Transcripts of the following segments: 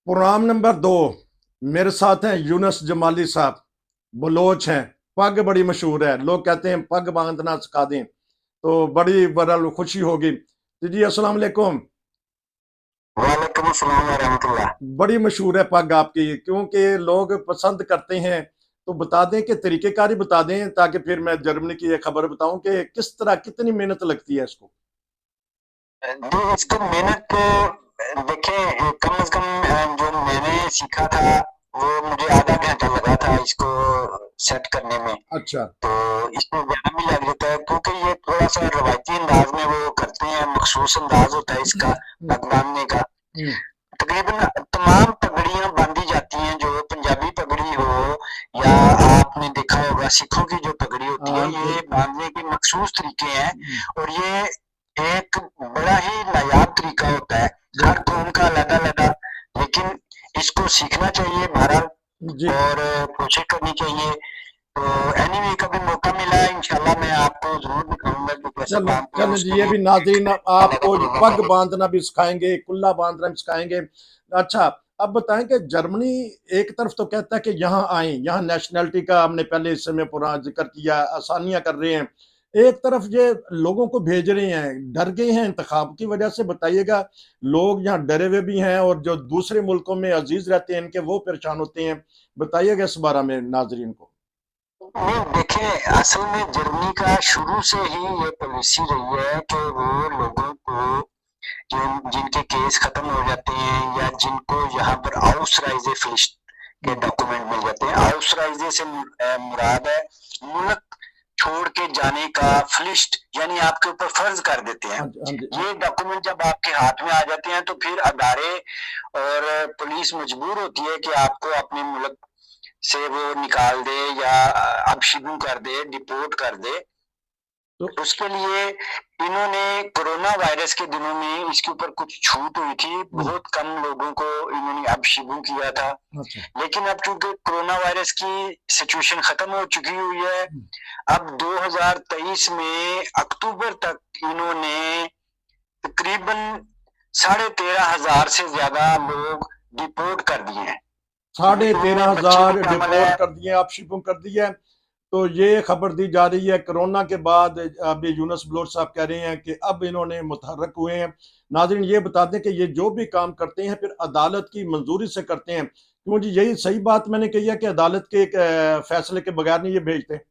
Programme number 2। मेरे साथ हैं यूनुस जमाली साहब, बलोच हैं। पग बड़ी मशहूर है, लोग कहते हैं पग बांधना सिखा दें तो बड़ा खुशी होगी। तो जी अस्सलाम वालेकुम। वालेकुम अस्सलाम वरहमतुल्लाह। बड़ी मशहूर है पग आपकी, क्योंकि लोग पसंद करते हैं। तो बता दें कि तरीकेकार ही बता दें, ताकि फिर मैं जर्मनी की ये खबर बताऊं कि किस तरह कितनी मेहनत लगती है इसको। जी, इसको मेहनत देखिए कम से कम जो मैंने सीखा था वो मुझे आधा घंटा लगा था इसको सेट करने में। अच्छा। तो इसमें ज़्यादा भी लग जाता है क्योंकि ये थोड़ा सा रवायती अंदाज में वो करते हैं, मखसूस अंदाज होता है इसका हम्म। पग बांधने का। हम्म। तकरीबन तमाम पगड़ियाँ बांधी जाती हैं, जो पंजाबी पगड़ी हो या आपने देखा होगा सिखों की जो पगड़ी होती है, हाँ ये बिल्कुल। बांधने के मखसूस तरीके हैं। हम्म। और ये एक बड़ा ही नायाब तरीका होता है, हर बिल्कुल। कौम का अलग-अलग, लेकिन इसको सीखना चाहिए बहरहाल जी। और कोशिश करनी चाहिए। तो एनीवे कभी मौका मिला इंशाल्लाह मैं आपको ज़रूर दिखाऊँगा कि कैसे चलो बांधते हैं, चलो जी, उसके ये लिए भी नाज़रीन अलग आपको तरीका पग चाहिए। बांधना भी सिखाएंगे, कुल्ला बांधना भी सिखाएंगे। अच्छा, अब बताएं कि जर्मनी एक तरफ तो कहता है कि यहाँ आए, यहाँ नेशनैलिटी का हमने पहले इस समय पूरा जिक्र किया, आसानियां कर रहे हैं। एक तरफ ये लोगों को भेज रहे हैं, डर गए हैं इंतखाब की वजह से। बताइएगा, लोग यहाँ डरे हुए भी हैं और जो दूसरे मुल्कों में अजीज रहते हैं इनके, वो परेशान होते हैं। बताइएगा इस बारे में नाजरीन को। नहीं देखिए, असल में जर्मनी का शुरू से ही ये पॉलिसी रही है कि वो लोगों को जिनके केस खत्म हो जाते हैं या जिनको यहाँ पर आउसराइजे फिनिश्ड के हम्म। डॉक्यूमेंट मिल जाते हैं। आउसराइजे से मुराद है मुल्क छोड़ के जाने का। फ्लिश्ड यानी आपके ऊपर फर्ज कर देते हैं। हाँ जी, हाँ जी। ये डॉक्यूमेंट जब आपके हाथ में आ जाते हैं तो फिर अदारे और पुलिस मजबूर होती है कि आपको अपने मुल्क से वो निकाल दे या अपशिगु कर दे, डिपोर्ट कर दे। तो उसके लिए इन्होंने कोरोना वायरस के दिनों में इसके ऊपर कुछ छूट हुई थी, हम्म। बहुत कम लोगों को इन्होंने अपशिगु किया था। अच्छा। लेकिन अब चूंकि कोरोना वायरस की सिचुएशन खत्म हो चुकी हुई है, हम्म। अब 2023 में अक्टूबर तक इन्होंने तकरीबन 13,500 से ज्यादा लोग डिपोर्ट कर दिए हैं। साढ़े तेरह उनमें बच्चे भी हजार शामिल डिपोर्ट है। कर दिए, आप शिपों कर दिए। तो ये खबर दी जा रही है कोरोना के बाद। अभी यूनुस बलोच साहब कह रहे हैं कि अब इन्होंने मुतहर्रक हुए हैं। नाज़रीन, ये बता दें कि ये जो भी काम करते हैं फिर अदालत की मंजूरी से करते हैं, क्यों जी? यही सही बात मैंने कही है कि अदालत के एक फैसले के बगैर नहीं ये भेजते।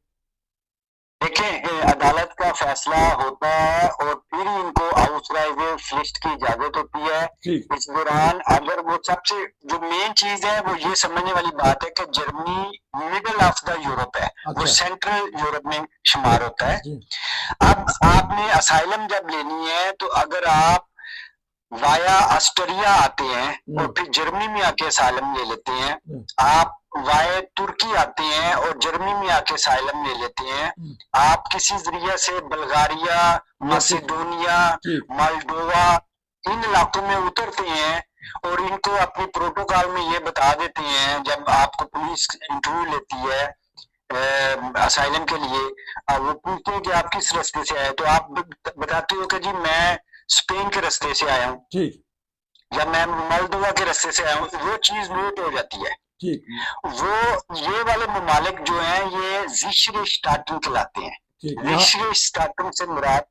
देखिए अदालत का फैसला होता है और फिर इनको आउथराइज लिस्ट की इजाजत होती है। ठीक। इस दौरान अगर वो सबसे जो मेन चीज है वो ये समझने वाली बात है कि Germany middle of the Europe है, वो अच्छा। सेंट्रल यूरोप में शुमार होता है। जी। अब आपने असाइलम जब लेनी है तो अगर आप वाया ऑस्ट्रिया आते हैं और हम्म। फिर जर्मनी में आके असाइलम ले लेते हैं, हम्म। आप वाया तुर्की आते हैं और जर्मनी में आके असाइलम ले लेते हैं, हम्म। आप किसी जरिए से बल्गारिया, ये ठीक। मासिडोनिया, ठीक। मोल्डोवा इन इलाकों में उतरते हैं और इनको अपनी प्रोटोकॉल में ये बता देते हैं जब आपको पुलिस इंटरव्यू लेती है असाइलम के लिए। अब वो पूछते हैं कि आप किस रास्ते से आए, तो आप बताते हो कि जी मैं स्पेन के रास्ते से आया हूँ ठीक। या मैं मोल्दोवा के रास्ते से आया हूँ, वो चीज नोट हो जाती है। ठीक। वो ये वाले ममालिक जो हैं ये जिश्र स्टार्टिंग कहलाते हैं। ठीक। यहाँ जिश्र स्टार्टिंग से मुराद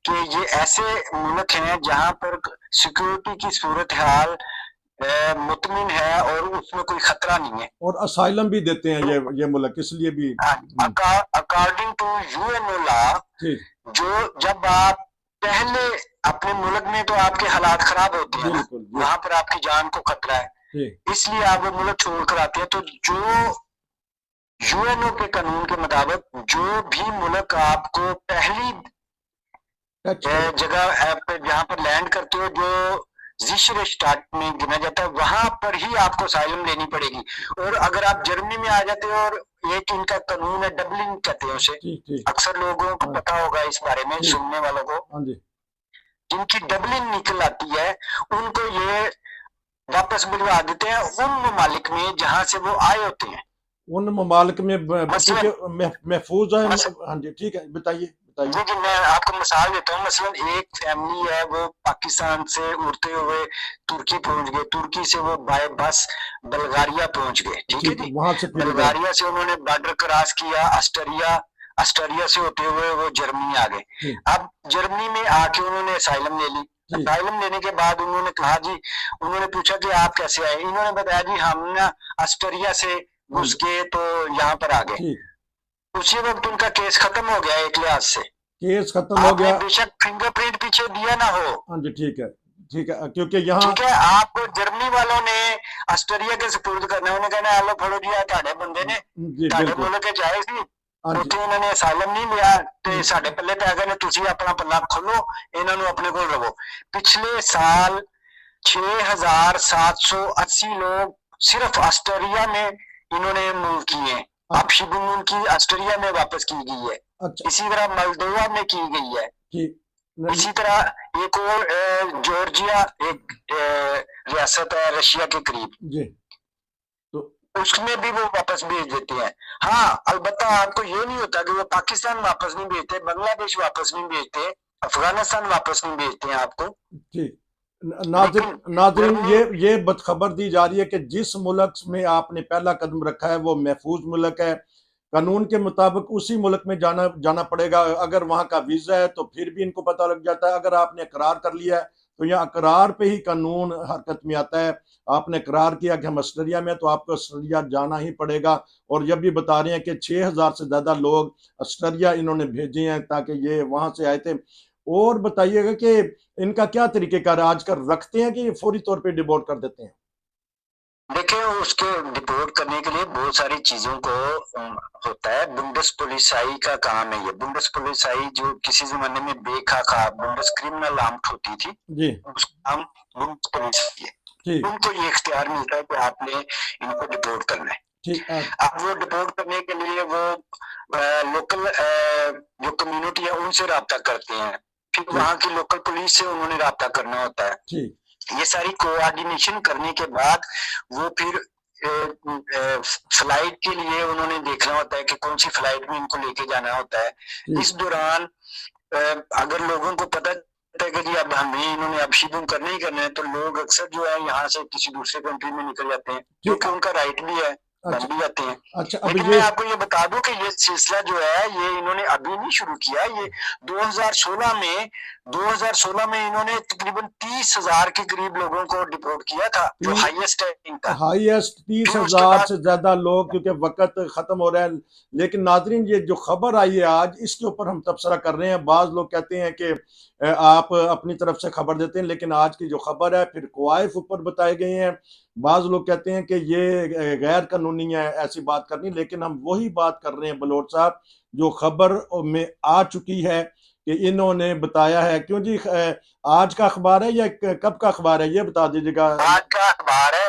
कि ये ऐसे मुल्क हैं जहां पर सिक्योरिटी की सूरत हाल मुतमिन है और उसमें कोई खतरा नहीं है। और असाइलम भी देते हैं ये मुल्क, इसलिए भी। अकॉर्डिंग टू यूएनओ लॉ, ठीक। जो जब आप पहले अपने मुल्क में तो आपके हालात खराब होते हैं ना, बिल्कुल जी। वहां पर आपकी जान को खतरा है, ठीक। इसलिए आप वो मुल्क छोड़ कर आते हैं। तो जो यूएनओ के कानून के मुताबिक जो भी मुल्क आपको पहली टच कर। जगह पे जहां पर लैंड करते हो जो जिश्र स्टार्ट में गिना जाता है, वहां पर ही आपको साइलम लेनी पड़ेगी। और अगर आप जर्मनी में आ जाते हो, और एक इनका कानून है डबलिंग कहते हैं उसे, ठीक। ठीक। अक्सर लोगों को हाँ। पता होगा इस बारे में, ठीक। सुनने वालों को, हाँ जी। जिनकी डबलिंग निकल आती है उनको ये वापस भिजवा देते हैं उन ममालिक में जहां से वो आए होते हैं। उन ममालिक में बच्चे मसलन के महफूज है। मस, हाँ जी, ठीक है, बताइए। बताइए। देखिए मैं आपको मिसाल देता हूँ, मसलन एक फैमिली है वो पाकिस्तान से उड़ते हुए तुर्की पहुंच गए, तुर्की से वो बाय बस बल्गारिया पहुंच गए, ठीक है ठीक, जी। वहां से फिर गए। बल्गारिया से उन्होंने बॉर्डर क्रॉस किया, अस्टरिया, अस्टरिया से होते हुए वो जर्मनी आ गए। ठीक अब जर्मनी में आके उन्होंने असाइलम ले ली। ठीक असाइलम लेने के बाद उन्होंने कहा जी, उन्होंने पूछा कि आप कैसे आए, इन्होंने बताया जी हम ना अस्टरिया से हाँ घुस जी के तो यहाँ पर आ गए। ठीक। उसी वक्त उनका केस खत्म हो गया एक लिहाज से। केस खत्म हो आपने गया। बेशक फिंगरप्रिंट पीछे दिया ना हो, हाँ जी ठीक है क्योंकि यहाँ। ठीक है, आपको जर्मनी वालों ने ऑस्ट्रेलिया के सपुर्द करना, उन्हें कहना हेलो फड़ो जी आ ਤੁਹਾਡੇ ਬੰਦੇ ਨੇ, जी ਤੁਹਾਡੇ बिल्कुल। ਮੁਲਕ ਚ ਆਏ ਸੀ, हाँ जी। ਉੱਥੇ ਇਹਨਾਂ ਨੇ ਅਸਾਈਲਮ ਨਹੀਂ ਲਿਆ ਤੇ ਸਾਡੇ ਪੱਲੇ ਪੈ ਗਏ ਨੇ, ਤੁਸੀਂ ਆਪਣਾ ਪੱਲਾ ਖੋਲੋ, ਇਹਨਾਂ ਨੂੰ ਆਪਣੇ ਕੋਲ ਰਵੋ। पिछले साल 6780 लोग सिर्फ ऑस्ट्रेलिया में इन्होंने मूव किए हैं। अब शिपिंग उनकी ऑस्ट्रेलिया में वापस की गई है, अच्छा इसी तरह मोल्दोवा में की गई है, ठीक। इसी तरह एक और जॉर्जिया एक रियासत है रशिया के करीब, जी तो उसमें भी वो वापस भेज देते हैं। हाँ अलबत्ता आपको ये नहीं होता कि वो पाकिस्तान वापस नहीं भेजते, बांग्लादेश वापस नहीं भेजते, अफगानिस्तान वापस नहीं भेजते हैं आपको। ठीक। लेकिन नाजरीन जर्मनी ये बदखबर दी जा रही है कि जिस मुल्क में आपने पहला कदम रखा है वो महफूज मुल्क है, कानून के मुताबिक उसी मुल्क में जाना पड़ेगा। अगर वहाँ का वीज़ा है तो फिर भी इनको पता लग जाता है। अगर आपने इकरार कर लिया है तो यहाँ इकरार पे ही कानून हरकत में आता है। आपने इकरार किया कि हम ऑस्ट्रेलिया में, तो आपको ऑस्ट्रेलिया जाना ही पड़ेगा। और जब भी बता रहे हैं कि 6000 से ज़्यादा लोग ऑस्ट्रेलिया इन्होंने भेजे हैं ताकि ये वहाँ से आए थे। और बताइएगा कि इनका क्या तरीक़ेकार आजकल रखते हैं कि ये फौरी तौर पे डिपोर्ट कर देते हैं? देखिए उसके डिपोर्ट करने के लिए बहुत सारी चीजों को होता है। बुंडस पुलिसाई का काम है ये। बुंडस पुलिसाई जो किसी जमाने में बेखाखा बुंडस क्रिमिनल आर्म्ड होती थी, जी उसका नाम बुंडस पुलिस है। ठीक उनको ये इख्तियार मिलता है कि आपने इनको डिपोर्ट करना है। ठीक अब वो डिपोर्ट करने के लिए वो लोकल जो कम्युनिटी है उनसे राब्ता करते हैं, फिर वहाँ की लोकल पुलिस से उन्होंने राब्ता करना होता है। ठीक ये सारी कोऑर्डिनेशन करने के बाद वो फिर फ्लाइट के लिए उन्होंने देखना होता है कि कौन सी फ्लाइट में इनको लेके जाना होता है। इस दौरान अगर लोगों को पता है कि जी अब हमें इन्होंने अब शिपिंग करना ही करना है, तो लोग अक्सर जो है यहाँ से किसी दूसरे कंट्री में निकल जाते हैं, क्योंकि उनका राइट भी है, बन भी जाते हैं। अच्छा अब लेकिन मैं आपको ये बता दूं कि ये सिलसिला जो है ये इन्होंने अभी नहीं शुरू किया। ये 2016 में इन्होंने तकरीबन 30,000 के करीब लोगों को डिपोर्ट किया था, जो हाईएस्ट है इनका। हाईएस्ट 30,000 से ज्यादा लोग, क्योंकि वक्त खत्म हो रहा है। लेकिन नाजरीन ये जो खबर आई है आज, इसके ऊपर हम तबसरा कर रहे हैं। बाज लोग कहते हैं कि आप अपनी तरफ से खबर देते हैं, लेकिन आज की जो खबर है फिर क्वाइफ ऊपर बताए गए हैं। बाज लोग कहते हैं कि ये गैर कानूनी है ऐसी बात करनी, लेकिन हम वही बात कर रहे हैं बलोच साहब जो खबर में आ चुकी है कि इन्होंने बताया है। क्यों जी, आज का अखबार है या कब का अखबार है ये बता दीजिएगा। आज का अखबार है,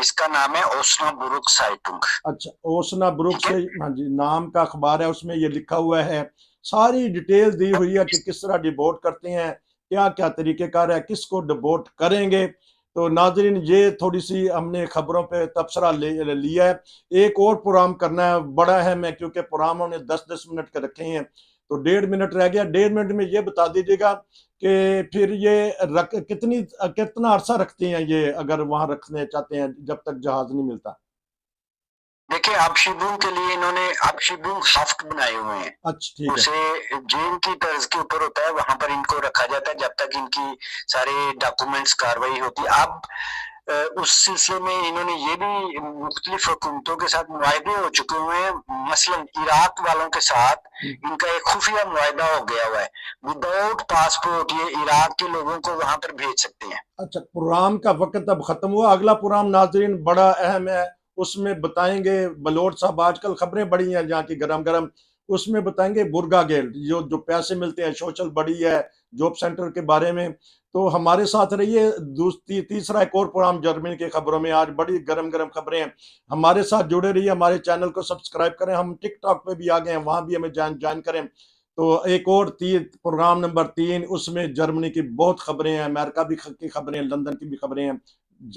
इसका नाम है ओस्नाब्रुक साइटुंग। अच्छा, ओस्नाब्रुक से, हाँ जी, नाम का अखबार है, उसमें ये लिखा हुआ है, सारी डिटेल दी हुई है कि किस तरह डिपोर्ट करते हैं, क्या क्या तरीकेकार है, किसको डिपोर्ट करेंगे। तो नाजरीन ये थोड़ी सी हमने खबरों पे तबसरा लिया है। एक और प्रोग्राम करना है, बड़ा है मैं, क्योंकि प्रोग्राम हमने 10-10 मिनट के रखे हैं, तो 1.5 मिनट रह गया। 1.5 मिनट में ये बता दीजिएगा कि फिर ये कितना अरसा रखते हैं ये, अगर वहां रखने चाहते हैं जब तक जहाज नहीं मिलता। देखिए अपशिबुम के लिए इन्होंने अपशिबुम हफ्त बनाए हुए हैं। अच्छा ठीक है। उसे जेल की तर्ज के ऊपर होता है, वहां पर इनको रखा जाता है जब तक इनकी सारे डॉक्यूमेंट्स कार्रवाई होती है। अब उस सिलसिले में इन्होंने ये भी मुख्तलिफ हुकूमतों के साथ मुआहदे हो चुके हुए हैं। मसलन इराक वालों के साथ इनका एक खुफिया मुआहदा हो गया हुआ है, विदाउट पासपोर्ट ये इराक के लोगों को वहां पर भेज सकते हैं। अच्छा, प्रोग्राम का वक्त अब खत्म हुआ। अगला प्रोग्राम नाजरीन बड़ा अहम है, उसमें बताएंगे बलोच साहब, आजकल खबरें बड़ी हैं यहाँ की गरम गरम, उसमें बताएंगे बुर्गा गेल जो पैसे मिलते हैं, सोशल बड़ी है, जॉब सेंटर के बारे में। तो हमारे साथ रहिए। तीसरा एक और प्रोग्राम जर्मनी की खबरों में, आज बड़ी गरम गरम खबरें हैं, हमारे साथ जुड़े रहिए। हमारे चैनल को सब्सक्राइब करें, हम टिकटॉक पे भी आ गए हैं, वहां भी हमें ज्वाइन करें। तो एक और प्रोग्राम नंबर 3, उसमें जर्मनी की बहुत खबरें हैं, अमेरिका भी की खबरें हैं, लंदन की भी खबरें हैं।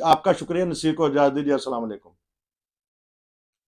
आपका शुक्रिया। नसीर को इजाज़त दीजिए। अस्सलाम वालेकुम।